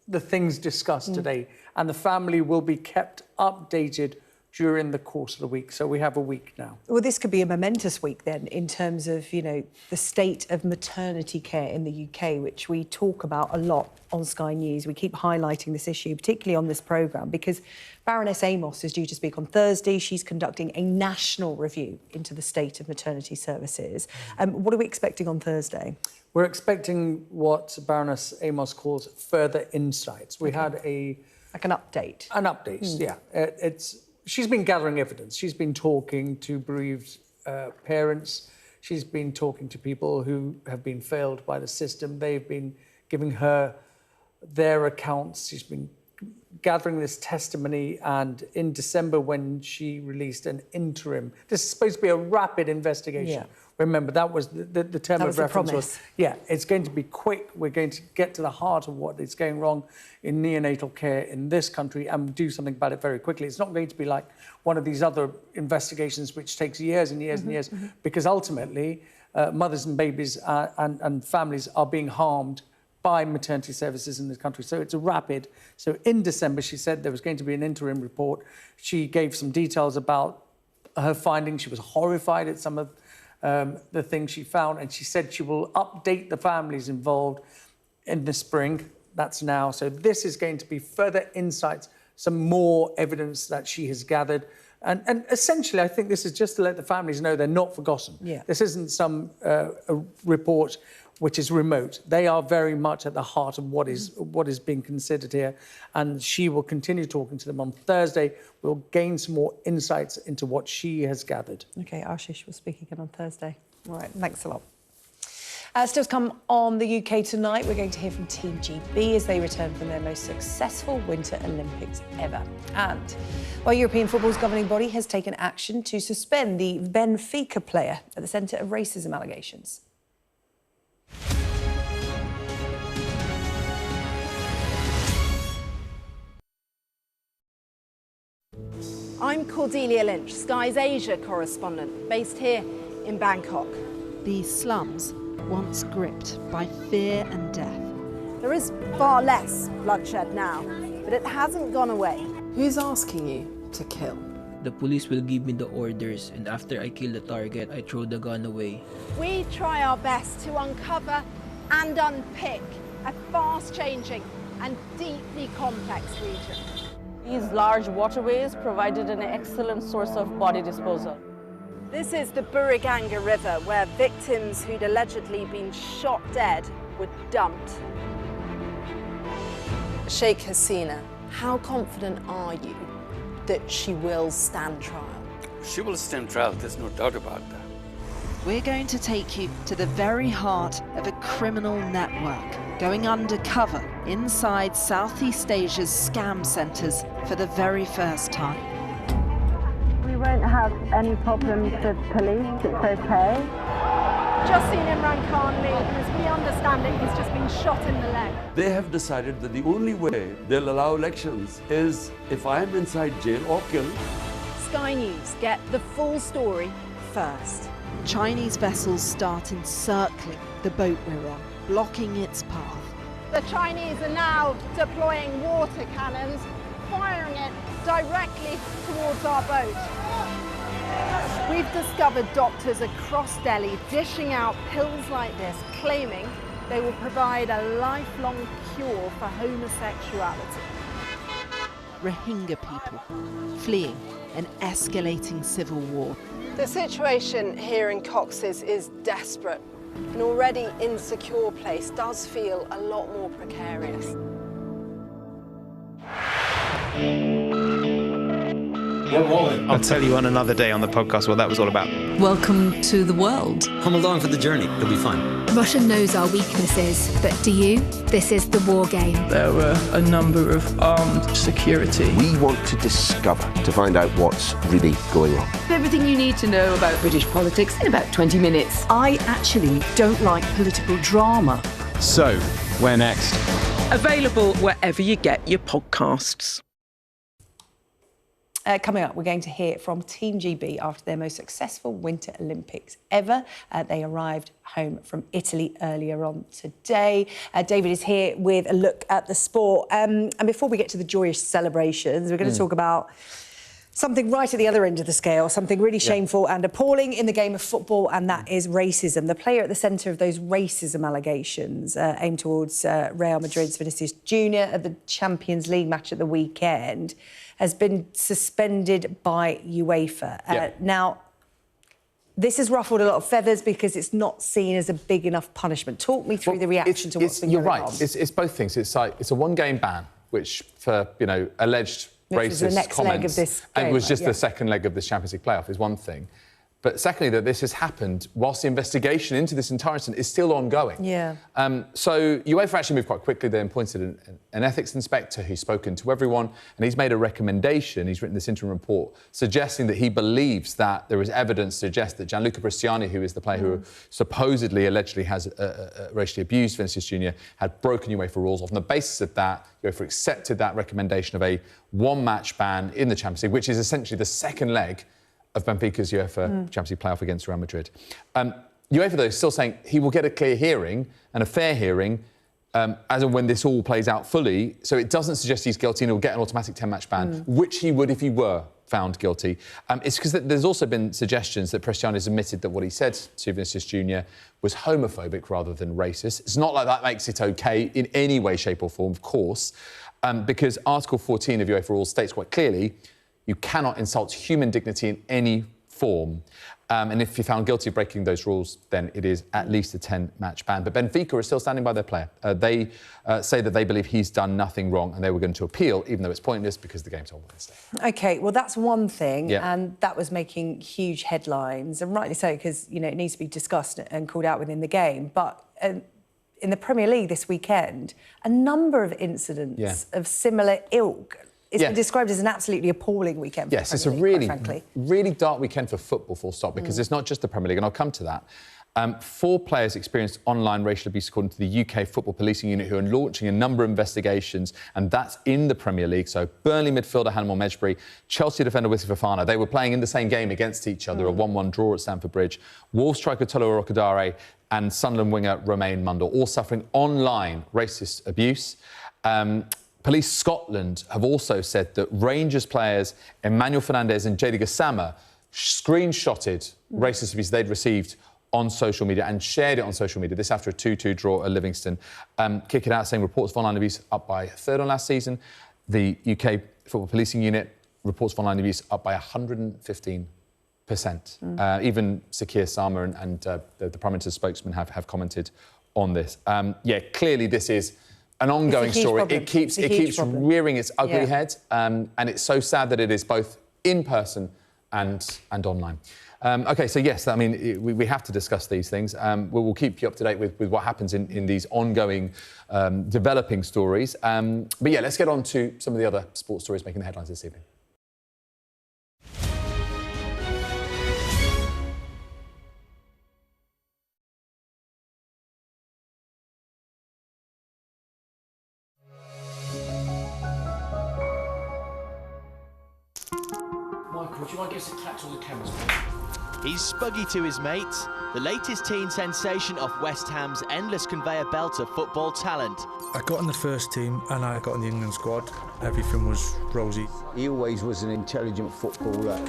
the things discussed today, and the family will be kept updated during the course of the week. So we have a week now. Well, this could be a momentous week then in terms of, you know, the state of maternity care in the UK, which we talk about a lot on Sky News. We keep highlighting this issue, particularly on this programme, because Baroness Amos is due to speak on Thursday. She's conducting a national review into the state of maternity services. What are we expecting on Thursday? We're expecting what Baroness Amos calls further insights. We had like an update. An update, yeah. She's been gathering evidence. She's been talking to bereaved parents. She's been talking to people who have been failed by the system. They've been giving her their accounts. She's been gathering this testimony, and in December, when she released an interim, this is supposed to be a rapid investigation. Yeah. Remember, that was the term of reference was, yeah, it's going to be quick. We're going to get to the heart of what is going wrong in neonatal care in this country and do something about it very quickly. It's not going to be like one of these other investigations which takes years and years and years, because ultimately mothers and babies and families are being harmed by maternity services in this country. So it's a rapid. So in December, she said there was going to be an interim report. She gave some details about her findings. She was horrified at some of the things she found, and she said she will update the families involved in the spring. That's now. So this is going to be further insights, some more evidence that she has gathered. And essentially, I think this is just to let the families know they're not forgotten. Yeah. This isn't some a report which is remote. They are very much at the heart of what is being considered here. And she will continue talking to them on Thursday. We'll gain some more insights into what she has gathered. OK, Ashish will speak again on Thursday. All right, thanks a lot. Still to come on the UK tonight, we're going to hear from Team GB as they return from their most successful Winter Olympics ever. And while European football's governing body has taken action to suspend the Benfica player at the centre of racism allegations. I'm Cordelia Lynch, Sky's Asia correspondent, based here in Bangkok. These slums, once gripped by fear and death. There is far less bloodshed now, but it hasn't gone away. Who's asking you to kill? The police will give me the orders, and after I kill the target, I throw the gun away. We try our best to uncover and unpick a fast-changing and deeply complex region. These large waterways provided an excellent source of body disposal. This is the Buriganga River, where victims who'd allegedly been shot dead were dumped. Sheikh Hasina, how confident are you that she will stand trial? She will stand trial, there's no doubt about that. We're going to take you to the very heart of a criminal network, going undercover inside Southeast Asia's scam centres for the very first time. We won't have any problems with police, it's okay. Just seen Imran Khan leave, and as we understand it, he's just been shot in the leg. They have decided that the only way they'll allow elections is if I'm inside jail or killed. Sky News get the full story first. Chinese vessels start encircling the boat we're on, blocking its path. The Chinese are now deploying water cannons, firing it directly towards our boat. We've discovered doctors across Delhi dishing out pills like this, claiming they will provide a lifelong cure for homosexuality. Rohingya people fleeing an escalating civil war. The situation here in Cox's is desperate. An already insecure place does feel a lot more precarious. We're rolling. I'll tell you on another day on the podcast what that was all about. Welcome to the world. Come along for the journey. It'll be fun. Russia knows our weaknesses, but do you? This is the war game. There were a number of armed security. We want to discover, to find out what's really going on. Everything you need to know about British politics in about 20 minutes. I actually don't like political drama. So, where next? Available wherever you get your podcasts. Coming up, we're going to hear from Team GB after their most successful Winter Olympics ever. They arrived home from Italy earlier on today. David is here with a look at the sport. And before we get to the joyous celebrations, we're going to talk about Something right at the other end of the scale, something really shameful and appalling in the game of football, and that is racism. The player at the centre of those racism allegations aimed towards Real Madrid's Vinicius Jr. at the Champions League match at the weekend has been suspended by UEFA. Now, this has ruffled a lot of feathers because it's not seen as a big enough punishment. Talk me through the reaction to what's been going on. You're right. It's both things. It's a one-game ban, which for, alleged racist comments, and it was just the second leg of this Champions League playoff, is one thing. But secondly, that this has happened whilst the investigation into this entire incident is still ongoing. So UEFA actually moved quite quickly. They appointed an ethics inspector who's spoken to everyone, and he's made a recommendation. He's written this interim report suggesting that he believes that there is evidence to suggest that Gianluca Cristiani, who is the player who supposedly, allegedly has racially abused Vinicius Jr., had broken UEFA rules. On the basis of that, UEFA accepted that recommendation of a one-match ban in the Champions League, which is essentially the second leg of Benfica's UEFA Champions League playoff against Real Madrid. UEFA, though, is still saying he will get a clear hearing and a fair hearing as and when this all plays out fully. So it doesn't suggest he's guilty and he'll get an automatic 10-match ban, which he would if he were found guilty. It's because there's also been suggestions that Cristiano has admitted that what he said to Vinicius Jr. was homophobic rather than racist. It's not like that makes it OK in any way, shape or form, of course, because Article 14 of UEFA rules states quite clearly you cannot insult human dignity in any form. And if you're found guilty of breaking those rules, then it is at least a 10-match ban. But Benfica is still standing by their player. They say that they believe he's done nothing wrong and they were going to appeal, even though it's pointless because the game's on Wednesday. OK, well, that's one thing, and that was making huge headlines, and rightly so, because, it needs to be discussed and called out within the game. But in the Premier League this weekend, a number of incidents of similar ilk. It's been described as an absolutely appalling weekend for the Premier League, it's a really dark weekend for football, full stop, because it's not just the Premier League, and I'll come to that. 4 players experienced online racial abuse, according to the UK Football Policing Unit, who are launching a number of investigations, and that's in the Premier League. So Burnley midfielder Hannibal Mejbri, Chelsea defender Wissy Fofana, they were playing in the same game against each other, a 1-1 draw at Stamford Bridge. Wolves striker Tolo Rokadare and Sunderland winger Romain Mundle, all suffering online racist abuse. Police Scotland have also said that Rangers players Emmanuel Fernandez and Jadon Gassama screenshotted racist abuse they'd received on social media and shared it on social media. This after a 2-2 draw at Livingston. Kick it out, saying reports of online abuse up by a third on last season. The UK Football Policing Unit reports of online abuse up by 115%. Even Sir Keir Starmer and the Prime Minister's spokesman have commented on this. Clearly this is an ongoing story. It keeps rearing its ugly head, and it's so sad that it is both in person and online. OK, so yes, I mean, we have to discuss these things. We'll keep you up to date with what happens in these ongoing, developing stories. But yeah, let's get on to some of the other sports stories making the headlines this evening. Michael, do you want to give us a catch on the cameras, please? He's spuggy to his mates, the latest teen sensation of West Ham's endless conveyor belt of football talent. I got in the first team and I got in the England squad. Everything was rosy. He always was an intelligent footballer.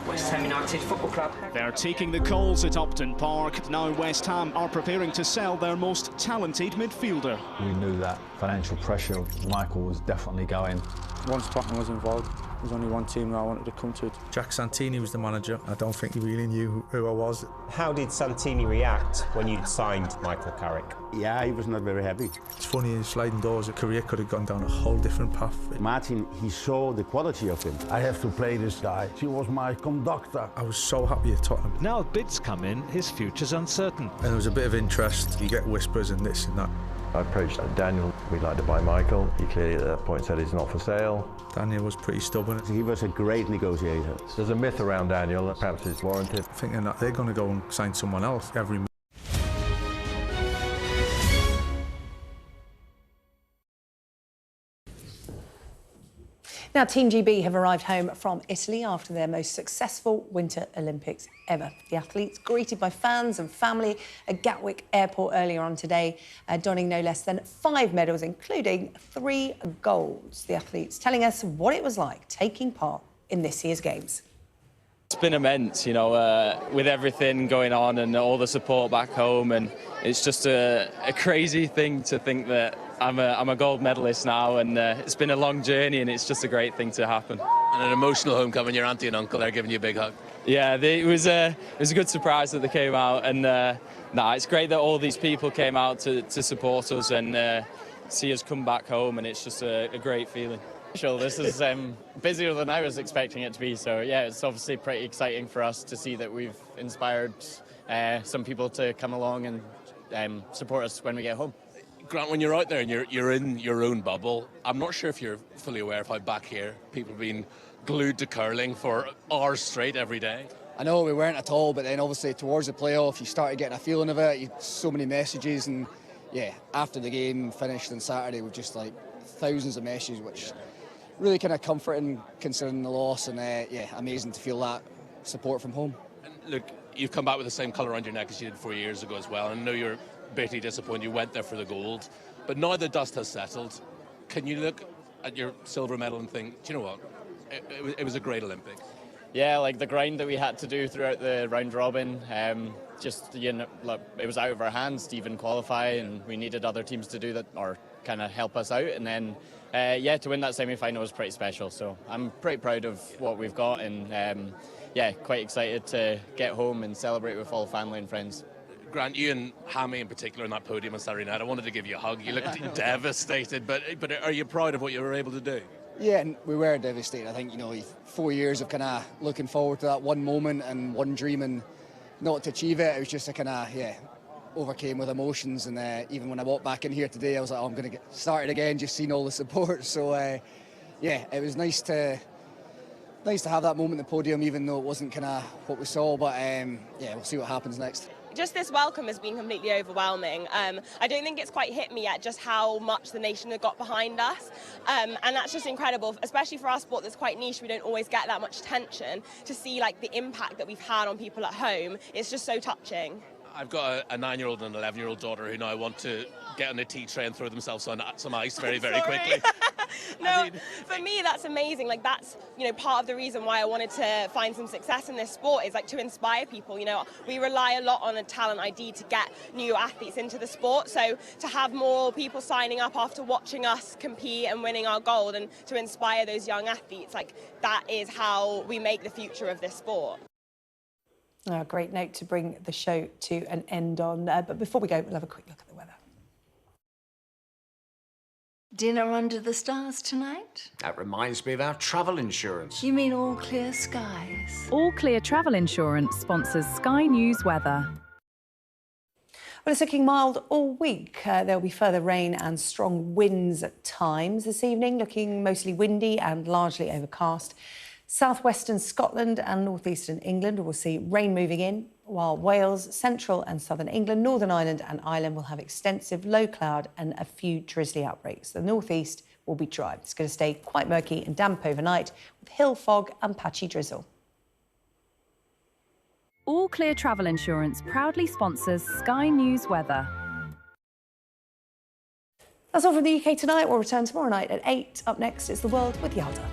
West Ham United Football Club. They're taking the calls at Upton Park. Now West Ham are preparing to sell their most talented midfielder. We knew that financial pressure, Michael was definitely going. Once Tottenham was involved, there's only one team that I wanted to come to. Jack Santini was the manager. I don't think he really knew who I was. How did Santini react when you signed Michael Carrick? Yeah, he was not very happy. It's funny, his sliding doors, a career could have gone down a whole different path. Martin, he saw the quality of him. I have to play this guy. He was my conductor. I was so happy at Tottenham. Now bids come in, his future's uncertain. And there was a bit of interest. You get whispers and this and that. I approached Daniel. We'd like to buy Michael. He clearly at that point said he's not for sale. Daniel was pretty stubborn. He was a great negotiator. There's a myth around Daniel that perhaps it's warranted. Thinking that they're going to go and sign someone else every month. Now, Team GB have arrived home from Italy after their most successful Winter Olympics ever. The athletes, greeted by fans and family at Gatwick Airport earlier on today, donning no less than 5 medals, including 3 golds. The athletes telling us what it was like taking part in this year's Games. It's been immense, you know, with everything going on and all the support back home, and it's just a crazy thing to think that I'm a gold medalist now, and it's been a long journey, and it's just a great thing to happen. And an emotional homecoming, your auntie and uncle are giving you a big hug. Yeah, it was a good surprise that they came out, and it's great that all these people came out to support us and see us come back home, and it's just a great feeling. This is busier than I was expecting it to be, so yeah, it's obviously pretty exciting for us to see that we've inspired some people to come along and support us when we get home. Grant, when you're out there and you're in your own bubble, I'm not sure if you're fully aware of how back here people have been glued to curling for hours straight every day. I know we weren't at all, but then obviously towards the playoff you started getting a feeling of it. So many messages, and yeah, after the game finished on Saturday with just like thousands of messages, which really kind of comforting considering the loss, and yeah, amazing to feel that support from home. And look, you've come back with the same colour around your neck as you did 4 years ago as well, and I know you're bitterly disappointed you went there for the gold, but now the dust has settled, can you look at your silver medal and think, do you know what, it was a great Olympics? Yeah, like the grind that we had to do throughout the round robin, just, you know, it was out of our hands to even qualify, and we needed other teams to do that or kind of help us out, and then yeah, to win that semi-final was pretty special. So I'm pretty proud of what we've got, and yeah, quite excited to get home and celebrate with all family and friends. Grant, you and Hammy in particular on that podium on Saturday night, I wanted to give you a hug. You looked devastated, but are you proud of what you were able to do? Yeah, and we were devastated. I think, you know, 4 years of kind of looking forward to that one moment and one dream, and not to achieve it, it was just a kind of, yeah, overcame with emotions. And even when I walked back in here today, I was like, oh, I'm going to get started again, just seeing all the support. So yeah, it was nice to have that moment at the podium, even though it wasn't kind of what we saw. But yeah, we'll see what happens next. Just this welcome has been completely overwhelming. I don't think it's quite hit me yet just how much the nation have got behind us, and that's just incredible, especially for our sport that's quite niche. We don't always get that much attention. To see like the impact that we've had on people at home, it's just so touching. I've got a 9-year-old and an 11-year-old daughter who now want to get on a tea tray and throw themselves on some ice very quickly. No, for me that's amazing. Like that's, you know, part of the reason why I wanted to find some success in this sport is like to inspire people. You know, we rely a lot on a talent ID to get new athletes into the sport. So to have more people signing up after watching us compete and winning our gold, and to inspire those young athletes, like that is how we make the future of this sport. Oh, great note to bring the show to an end on. But before we go, we'll have a quick look at the weather. Dinner under the stars tonight? That reminds me of our travel insurance. You mean All Clear Skies? All Clear Travel Insurance sponsors Sky News weather. Well, it's looking mild all week. There'll be further rain and strong winds at times this evening, looking mostly windy and largely overcast. Southwestern Scotland and northeastern England will see rain moving in, while Wales, central and southern England, Northern Ireland and Ireland will have extensive low cloud and a few drizzly outbreaks. The northeast will be dry. It's going to stay quite murky and damp overnight with hill fog and patchy drizzle. All Clear Travel Insurance proudly sponsors Sky News weather. That's all from the UK Tonight. We'll return tomorrow night at 8. Up next, it's The World with Yalda.